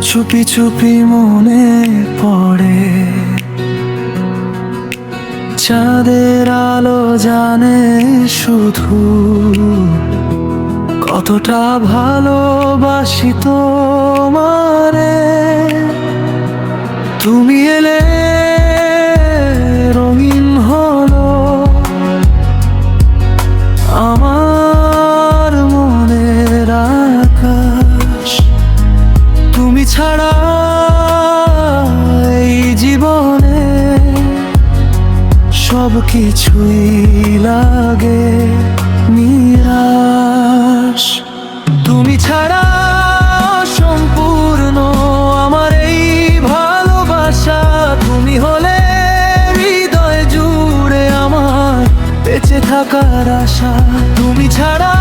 চুপি চুপি মনে পড়ে, চাঁদের আলো জানে শুধু কতটা ভালোবাসি তোমারে। তুমি এলে রঙিন হলো আমার মনের আকাশ। তুমি ছাড়া এই জীবনে সব কিছুই লাগে নিরাশ। তুমি ছাড়া সম্পূর্ণ আমার এই ভালোবাসা। তুমি হলে হৃদয় জুড়ে আমার বেঁচে থাকার আশা। তুমি ছাড়া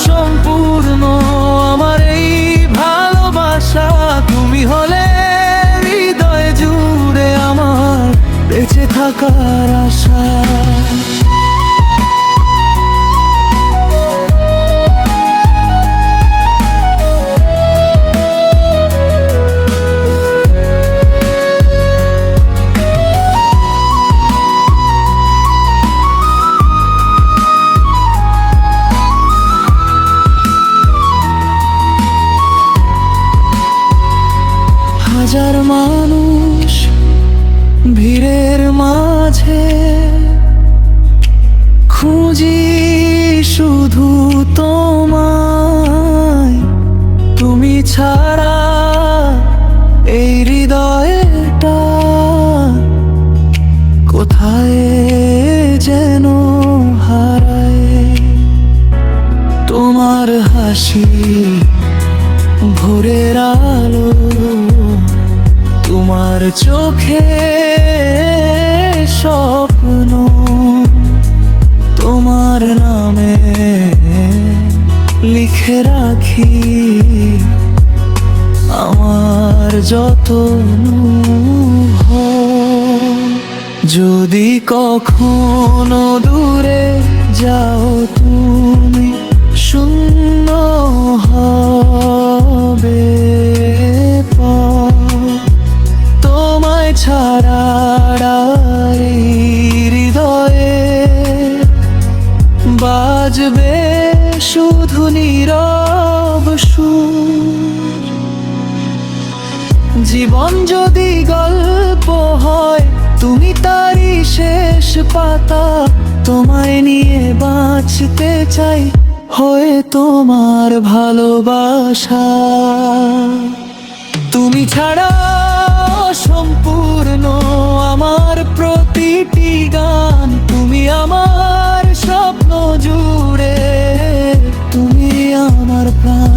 সম্পূর্ণ আমার এই ভালোবাসা। তুমি হলে হৃদয় জুড়ে আমার বেঁচে থাকার আশা। হাজার মানুষ ভিড়ের মাঝে খুঁজি শুধু তোমায়। তুমি ছাড়া এই হৃদয়টা কোথায় যেন হারায়। তোমার হাসি ভোরের আলো, তোমার চোখে স্বপ্ন, তোমার নামে লিখে রাখি আমার যত যদি কখনো দূরে যাও তুমি শূন্য হবে তোমায় ছাড়া হৃদয়ে বাজবে শুধু নীরব সুর। জীবন যদি গল্প হয় তুমি তারই শেষ পাতা। তোমায় নিয়ে বাঁচতে চাই হয়ে তোমার ভালোবাসা। তুমি ছাড়া সম্পূর্ণ আমার প্রতিটি গান। তুমি আমার স্বপ্ন জুড়ে, তুমি আমার প্রাণ।